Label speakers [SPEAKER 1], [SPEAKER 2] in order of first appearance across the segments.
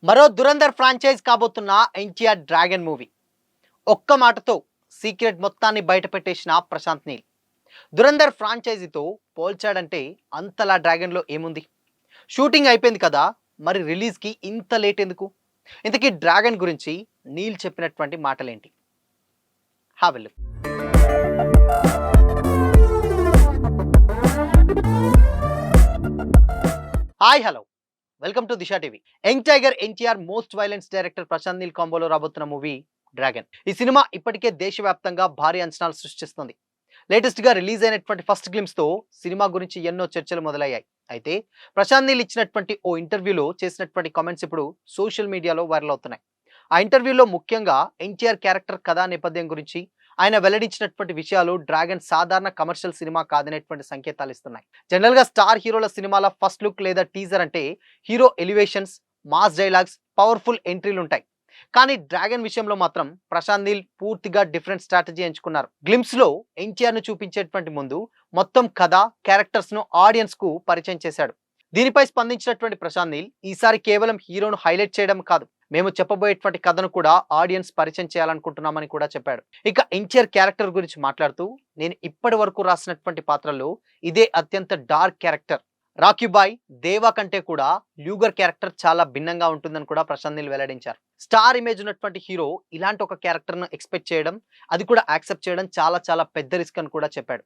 [SPEAKER 1] మరో దురంధర్ ఫ్రాంచైజ్ కాబోతున్న NTR dragon movie ఒక్క మాటతో సీక్రెట్ మొత్తాన్ని బయటపెట్టేసిన ప్రశాంత్ నీల్. దురంధర్ ఫ్రాంచైజీతో పోల్చాడంటే అంతలా డ్రాగన్లో ఏముంది? షూటింగ్ అయిపోయింది కదా, మరి రిలీజ్కి ఇంత లేట్ ఎందుకు? ఇంతకీ డ్రాగన్ గురించి నీల్ చెప్పినటువంటి మాటలేంటి? వెళ్ళు. Hi, hello, welcome to Disha TV. Young tiger NTR most violence director Prashanth Neel కాంబోలో రాబోతున్న మూవీ డ్రాగన్. ఈ సినిమా ఇప్పటికే దేశవ్యాప్తంగా భారీ అంచనాలు సృష్టిస్తుంది. లేటెస్ట్ గా రిలీజ్ అయినటువంటి ఫస్ట్ గ్లిమ్స్ తో సినిమా గురించి ఎన్నో చర్చలు మొదలయ్యాయి. అయితే ప్రశాంత్ నీల్ ఇచ్చినటువంటి ఓ ఇంటర్వ్యూలో చేసినటువంటి కామెంట్స్ ఇప్పుడు సోషల్ మీడియాలో వైరల్ అవుతున్నాయి. ఆ ఇంటర్వ్యూలో ముఖ్యంగా ఎన్టీఆర్ క్యారెక్టర్ కథా నేపథ్యం గురించి ఆయన వెల్లడించినటువంటి విషయాలు డ్రాగన్ సాధారణ కమర్షియల్ సినిమా కాదనేటువంటి సంకేతాలు ఇస్తున్నాయి. జనరల్ గా స్టార్ హీరోల సినిమాల ఫస్ట్ లుక్ లేదా టీజర్ అంటే hero elevations, mass dialogues, powerful ఎంట్రీలు ఉంటాయి. కానీ డ్రాగన్ విషయంలో మాత్రం ప్రశాంత్ నీల్ పూర్తిగా డిఫరెంట్ స్ట్రాటజీ ఎంచుకున్నారు. గ్లిమ్స్ లో ఎన్టీఆర్ ను చూపించేటువంటి ముందు మొత్తం కథ, క్యారెక్టర్స్ ను ఆడియన్స్ కు పరిచయం చేశాడు. దీనిపై స్పందించినటువంటి ప్రశాంత్ నీల్ ఈసారి కేవలం హీరోను హైలైట్ చేయడం కాదు, మేము చెప్పబోయేటువంటి కథను కూడా ఆడియన్స్ పరిచయం చేయాలనుకుంటున్నామని కూడా చెప్పాడు. ఇక ఎన్టీఆర్ క్యారెక్టర్ గురించి మాట్లాడుతూ, నేను ఇప్పటి వరకు రాసినటువంటి పాత్రల్లో ఇదే అత్యంత డార్క్ క్యారెక్టర్. రాకీ బాయ్, దేవా కంటే కూడా ల్యూగర్ క్యారెక్టర్ చాలా భిన్నంగా ఉంటుందని కూడా ప్రశాంత్ నీల్ వెల్లడించారు. స్టార్ ఇమేజ్ ఉన్నటువంటి హీరో ఇలాంటి ఒక క్యారెక్టర్ ను ఎక్స్పెక్ట్ చేయడం, అది కూడా యాక్సెప్ట్ చేయడం చాలా చాలా పెద్ద రిస్క్ అని కూడా చెప్పాడు.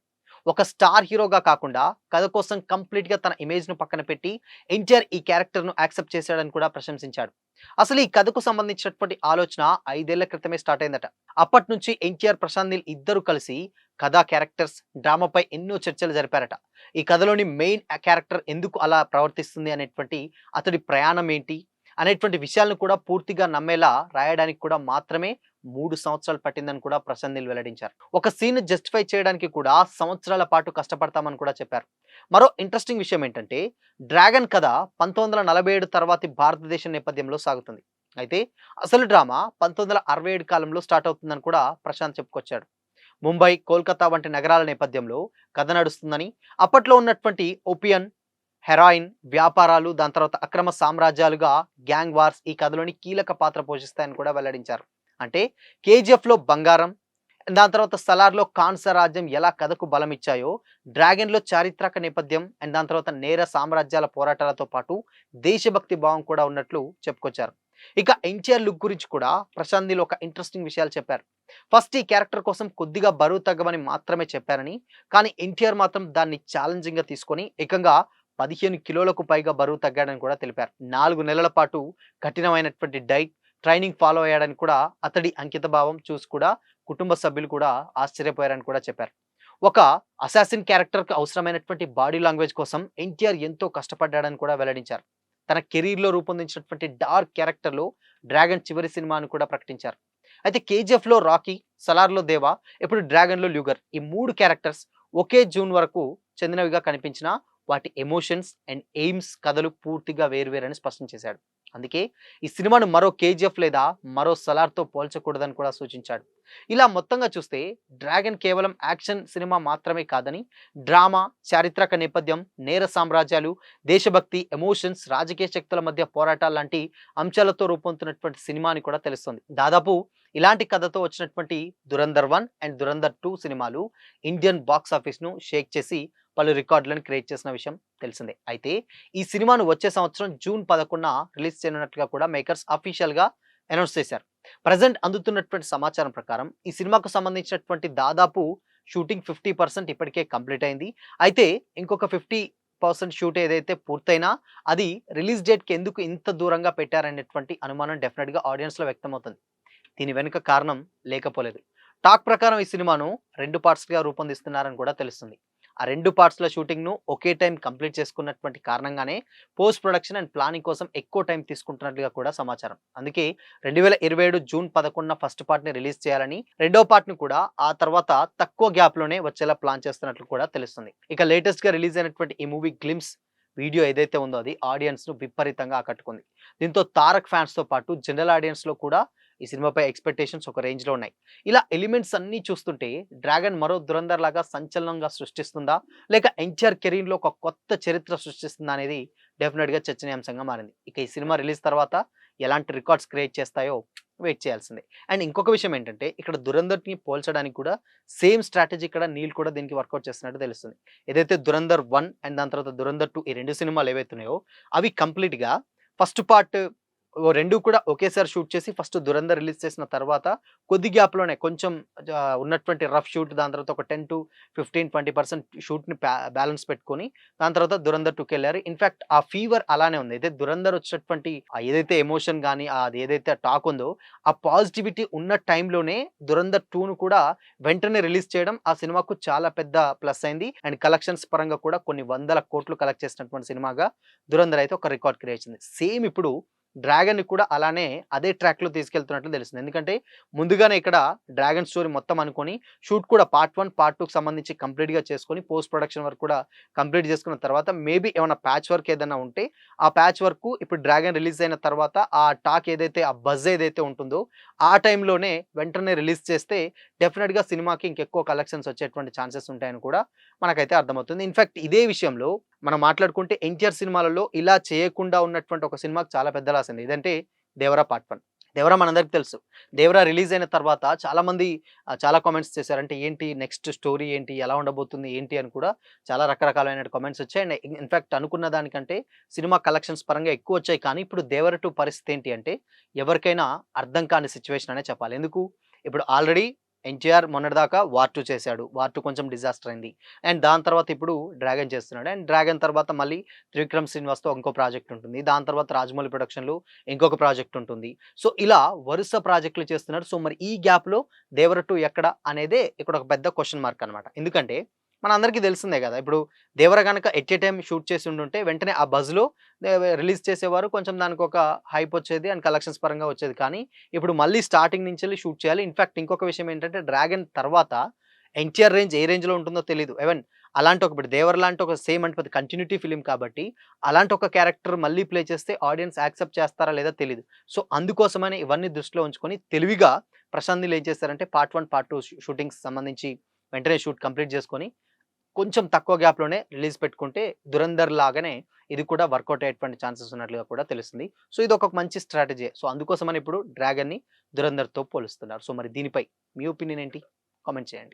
[SPEAKER 1] ఒక స్టార్ హీరోగా కాకుండా కథ కోసం కంప్లీట్ గా తన ఇమేజ్ ను పక్కన పెట్టి ఎన్టీఆర్ ఈ క్యారెక్టర్ ను యాక్సెప్ట్ చేశాడని కూడా ప్రశంసించాడు. అసలు ఈ కథకు సంబంధించినటువంటి ఆలోచన 5 ఏళ్ల క్రితమే స్టార్ట్ అయిందట. అప్పటి నుంచి ఎన్టీఆర్, ప్రశాంత్ నీల్ ఇద్దరు కలిసి కథా, క్యారెక్టర్స్, డ్రామాపై ఎన్నో చర్చలు జరిపారట. ఈ కథలోని మెయిన్ క్యారెక్టర్ ఎందుకు అలా ప్రవర్తిస్తుంది అనేటువంటి, అతడి ప్రయాణం ఏంటి అనేటువంటి విషయాలను కూడా పూర్తిగా నమ్మేలా రాయడానికి కూడా మాత్రమే 3 సంవత్సరాలు పట్టిందని కూడా ప్రశాంత్ నీల్ వెల్లడించారు. ఒక సీన్ జస్టిఫై చేయడానికి కూడా సంవత్సరాల పాటు కష్టపడతామని కూడా చెప్పారు. మరో ఇంట్రెస్టింగ్ విషయం ఏంటంటే, డ్రాగన్ కథ 1947 తర్వాతి భారతదేశం నేపథ్యంలో సాగుతుంది. అయితే అసలు డ్రామా 1967 కాలంలో స్టార్ట్ అవుతుందని కూడా ప్రశాంత్ చెప్పుకొచ్చాడు. ముంబై, కోల్కతా వంటి నగరాల నేపథ్యంలో కథ నడుస్తుందని, అప్పట్లో ఉన్నటువంటి ఓపియన్, హెరాయిన్ వ్యాపారాలు, దాని తర్వాత అక్రమ సామ్రాజ్యాలుగా గ్యాంగ్ వార్స్ ఈ కథలోని కీలక పాత్ర పోషిస్తాయని కూడా వెల్లడించారు. అంటే కేజీఎఫ్ లో బంగారం, దాని తర్వాత సలార్లో కాన్స రాజ్యం ఎలా కథకు బలం ఇచ్చాయో, డ్రాగన్ లో చారిత్రక నేపథ్యం అండ్ దాని తర్వాత నేర సామ్రాజ్యాల పోరాటాలతో పాటు దేశభక్తి భావం కూడా ఉన్నట్లు చెప్పుకొచ్చారు. ఇక ఎన్టీఆర్ లుక్ గురించి కూడా ప్రశాంత్ నీల్ ఒక ఇంట్రెస్టింగ్ విషయాలు చెప్పారు. ఫస్ట్ ఈ క్యారెక్టర్ కోసం కొద్దిగా బరువు తగ్గమని మాత్రమే చెప్పారని, కానీ ఎన్టీఆర్ మాత్రం దాన్ని ఛాలెంజింగ్ గా తీసుకొని ఏకంగా 15 కిలోలకు పైగా బరువు తగ్గాడని కూడా తెలిపారు. 4 నెలల పాటు కఠినమైనటువంటి డైట్, ట్రైనింగ్ ఫాలో అయ్యాడని కూడా, అతడి అంకిత భావం చూసి కూడా కుటుంబ సభ్యులు కూడా ఆశ్చర్యపోయారని కూడా చెప్పారు. ఒక అసాసిన్ క్యారెక్టర్ కి అవసరమైనటువంటి బాడీ లాంగ్వేజ్ కోసం ఎన్టీఆర్ ఎంతో కష్టపడ్డాడని కూడా వెల్లడించారు. తన కెరీర్ లో రూపొందించినటువంటి డార్క్ క్యారెక్టర్ లో డ్రాగన్ చివరి సినిమా అని కూడా ప్రకటించారు. అయితే కేజీఎఫ్ లో రాకీ, సలార్ లో దేవా, ఇప్పుడు డ్రాగన్ లో ల్యూగర్, ఈ 3 క్యారెక్టర్స్ ఒకే జూన్ వరకు చెందినవిగా కనిపించినా వాటి ఎమోషన్స్ అండ్ ఎయిమ్స్, కథలు పూర్తిగా వేరువేరని స్పష్టం చేశాడు. అందుకే ఈ సినిమాను మరో కేజీఎఫ్ లేదా మరో సలార్తో పోల్చకూడదని కూడా సూచించాడు. ఇలా మొత్తంగా చూస్తే డ్రాగన్ కేవలం యాక్షన్ సినిమా మాత్రమే కాదని, డ్రామా, చారిత్రక నేపథ్యం, నేర సామ్రాజ్యాలు, దేశభక్తి, ఎమోషన్స్, రాజకీయ శక్తుల మధ్య పోరాటాలు లాంటి అంశాలతో రూపొందుతున్నటువంటి సినిమా అని కూడా తెలుస్తుంది. దాదాపు ఇలాంటి కథతో వచ్చినటువంటి దురంధర్ 1 అండ్ దురంధర్ 2 సినిమాలు ఇండియన్ బాక్స్ ఆఫీస్ ను షేక్ చేసి పలు రికార్డులను క్రియేట్ చేసిన విషయం తెలిసిందే. అయితే ఈ సినిమాను వచ్చే సంవత్సరం జూన్ 11న రిలీజ్ చేయనున్నట్లుగా కూడా మేకర్స్ అఫీషియల్ గా అనౌన్స్ చేశారు. ప్రజెంట్ అందుతున్నటువంటి సమాచారం ప్రకారం ఈ సినిమాకు సంబంధించినటువంటి దాదాపు షూటింగ్ 50% ఇప్పటికే కంప్లీట్ అయింది. అయితే ఇంకొక 50% షూట్ ఏదైతే పూర్తయినా అది రిలీజ్ డేట్ కి ఎందుకు ఇంత దూరంగా పెట్టారనేటువంటి అనుమానం డెఫినెట్ గా ఆడియన్స్ లో వ్యక్తమవుతుంది. దీని వెనుక కారణం లేకపోలేదు. టాక్ ప్రకారం ఈ సినిమాను 2 పార్ట్స్ గా రూపొందిస్తున్నారని కూడా తెలుస్తుంది. ఆ 2 పార్ట్స్ల షూటింగ్ ను ఒకే టైం కంప్లీట్ చేసుకున్నటువంటి కారణంగానే పోస్ట్ ప్రొడక్షన్ అండ్ ప్లానింగ్ కోసం ఎక్కువ టైం తీసుకుంటున్నట్లుగా కూడా సమాచారం. అందుకే 2027 జూన్ 11న ఫస్ట్ పార్ట్ ని రిలీజ్ చేయాలని, రెండో పార్ట్ ను కూడా ఆ తర్వాత తక్కువ గ్యాప్ లోనే వచ్చేలా ప్లాన్ చేస్తున్నట్లు కూడా తెలుస్తుంది. ఇక లేటెస్ట్ గా రిలీజ్ అయినటువంటి ఈ మూవీ గ్లిమ్స్ వీడియో ఏదైతే ఉందో అది ఆడియన్స్ ను విపరీతంగా ఆకట్టుకుంది. దీంతో తారక్ ఫ్యాన్స్ తో పాటు జనరల్ ఆడియన్స్ లో కూడా ఈ సినిమాపై ఎక్స్పెక్టేషన్స్ ఒక రేంజ్ లో ఉన్నాయి. ఇలా ఎలిమెంట్స్ అన్ని చూస్తుంటే డ్రాగన్ మరో దురంధర్ లాగా సంచలనంగా సృష్టిస్తుందా, లేక ఎన్టీఆర్ కెరీర్ లో ఒక కొత్త చరిత్ర సృష్టిస్తుందా అనేది డెఫినెట్ గా చర్చనీయాంశంగా మారింది. ఇక ఈ సినిమా రిలీజ్ తర్వాత ఎలాంటి రికార్డ్స్ క్రియేట్ చేస్తాయో వెయిట్ చేయాల్సిందే. అండ్ ఇంకొక విషయం ఏంటంటే ఇక్కడ 'దురంధర్‌ని' పోల్చడానికి కూడా సేమ్ స్ట్రాటజీ ఇక్కడ నీల్ కూడా దీనికి వర్కౌట్ చేస్తున్నట్టు తెలుస్తుంది. ఏదైతే 'దురంధర్ 1' అండ్ దాని తర్వాత 'దురంధర్ 2' ఈ 2 సినిమాలు ఏవైతే ఉన్నాయో అవి కంప్లీట్‌గా ఫస్ట్ పార్ట్ 2 కూడా ఒకేసారి షూట్ చేసి ఫస్ట్ 'దురంధర్' రిలీజ్ చేసిన తర్వాత కొద్ది గ్యాప్‌లోనే కొంచెం ఉన్నటువంటి రఫ్ షూట్ దాని తర్వాత ఒక 10-15-20% షూట్‌ని బ్యాలెన్స్ పెట్టుకొని దాని తర్వాత 'దురంధర్ 2'కెళ్లారు. ఇన్‌ఫాక్ట్ ఆ ఫీవర్ అలానే ఉంది. అయితే 'దురంధర్' వచ్చినటువంటి ఏదైతే ఎమోషన్ గాని అది ఏదైతే టాక్ ఉందో ఆ పాజిటివిటీ ఉన్న టైంలోనే 'దురంధర్ 2'ను కూడా వెంటనే రిలీజ్ చేయడం ఆ సినిమాకు చాలా పెద్ద ప్లస్ అయింది. అండ్ కలెక్షన్స్ పరంగా కూడా కొన్ని వందల కోట్లు కలెక్ట్ చేసినటువంటి సినిమాగా 'దురంధర్' అయితే ఒక రికార్డ్ క్రియేట్ చేసింది. సేమ్ ఇప్పుడు 'డ్రాగన్‌ని' కూడా అలానే అదే ట్రాక్‌లో తీసుకెళ్తున్నట్లు తెలుస్తుంది. ఎందుకంటే ముందుగానే ఇక్కడ 'డ్రాగన్' స్టోరీ మొత్తం అనుకోని షూట్ కూడా పార్ట్ 1, పార్ట్ 2కి సంబంధించి కంప్లీట్‌గా చేసుకొని పోస్ట్ ప్రొడక్షన్ వర్క్ కూడా కంప్లీట్ చేసుకున్న తర్వాత మేబీ ఏమైనా ప్యాచ్ వర్క్ ఏదైనా ఉంటే ఆ ప్యాచ్ వర్క్ ఇప్పుడు 'డ్రాగన్' రిలీజ్ అయిన తర్వాత ఆ టాక్ ఏదైతే ఆ బజ్ ఏదైతే ఉంటుందో ఆ టైంలోనే వెంటనే రిలీజ్ చేస్తే డెఫినిట్‌గా సినిమాకి ఇంకెక్కువ కలెక్షన్స్ వచ్చేటువంటి ఛాన్సెస్ ఉంటాయని కూడా మనకైతే అర్థమవుతుంది. ఇన్‌ఫాక్ట్ ఇదే విషయంలో మనం మాట్లాడుకుంటే 'ఎన్టీఆర్' సినిమాలలో ఇలా చేయకుండా ఉన్నటువంటి ఒక సినిమాకి చాలా పెద్ద లాస్ అయింది. ఇదంటే 'దేవరా పార్ట్ 1'. 'దేవరా' మనందరికి తెలుసు. 'దేవరా' రిలీజ్ అయిన తర్వాత చాలామంది చాలా కామెంట్స్ చేశారు. అంటే ఏంటి నెక్స్ట్ స్టోరీ ఏంటి? ఎలా ఉండబోతుంది? ఏంటి? అని కూడా చాలా రకరకాలైన కామెంట్స్ వచ్చాయి. అండ్ ఇన్‌ఫాక్ట్ అనుకున్న దానికంటే సినిమా కలెక్షన్స్ పరంగా ఎక్కువొచ్చాయి. కానీ ఇప్పుడు 'దేవర 2' పరిస్థితి ఏంటి అంటే ఎవరికైనా అర్థం కాని సిట్యుయేషన్ అనే చెప్పాలి. ఎందుకు? ఇప్పుడు ఆల్రెడీ 'ఎన్టీఆర్' మొన్నటిదాకా 'వార్ 2' చేశాడు. 'వార్ 2' కొంచెం డిజాస్టర్ అయింది. అండ్ దాని తర్వాత ఇప్పుడు 'డ్రాగన్' చేస్తున్నాడు. అండ్ 'డ్రాగన్' తర్వాత మళ్ళీ 'త్రివిక్రమ్ శ్రీనివాస్‌తో' ఇంకో ప్రాజెక్ట్ ఉంటుంది. దాని తర్వాత 'రాజమౌళి ప్రొడక్షన్‌లో' ఇంకొక ప్రాజెక్ట్ ఉంటుంది. సో, ఇలా వరుస ప్రాజెక్ట్‌లు చేస్తున్నాడు. సో, మరి ఈ గ్యాప్‌లో 'దేవర 2' ఎక్కడ అనేదే ఇక్కడ ఒక పెద్ద క్వెషన్ మార్క్ అన్నమాట. ఎందుకంటే మనందరికీ తెలిసిందే గదా! ఇప్పుడు 'దేవర' గనక ఎట్ ఎ టైమ్ షూట్ చేసి ఉండుంటే వెంటనే ఆ బజ్‌లో రిలీజ్ చేసేవారు. కొంచెం దానికొక హైప్ వచ్చేది అండ్ కలెక్షన్స్ పరంగా వచ్చేది. కానీ ఇప్పుడు మళ్ళీ స్టార్టింగ్ నుంచెల్లి షూట్ చేయాలి. ఇన్‌ఫాక్ట్ ఇంకొక విషయం ఏంటంటే 'డ్రాగన్' తర్వాత 'ఎన్టీఆర్' రేంజ్ ఏ రేంజ్‌లో ఉంటుందో తెలీదు. ఈవెన్ అలాంటి ఒక ఇప్పుడు 'దేవర' లాంటి ఒక సేమ్ అంటే కంటిన్యూటీ ఫిల్మ్ కాబట్టి అలాంటి ఒక క్యారెక్టర్ మళ్ళీ ప్లే చేస్తే ఆడియన్స్ యాక్సెప్ట్ చేస్తారా లేదా తెలీదు. సో, అందుకోసమని ఇవన్నీ దృష్టిలో ఉంచుకొని తెలివిగా ప్రశాంత్ నీల్ ఏం చేశారంటే పార్ట్ 1, పార్ట్ 2 షూటింగ్స్ సంబంధించి వెంటనే షూట్ కంప్లీట్ చేసుకొని కొంచెం తక్కువ గ్యాప్‌లోనే రిలీజ్ పెట్టుకుంటే 'దురంధర్' లాగానే ఇది కూడా వర్కౌట్ అయ్యేటువంటి ఛాన్సెస్ ఉన్నట్లుగా కూడా తెలుస్తుంది. సో, ఇదొక మంచి స్ట్రాటజీయే. సో, అందుకోసమని ఇప్పుడు 'డ్రాగన్‌ని' 'దురంధర్‌తో' పోలుస్తున్నారు. సో, మరి దీనిపై మీ ఒపీనియన్ ఏంటి? కామెంట్ చేయండి.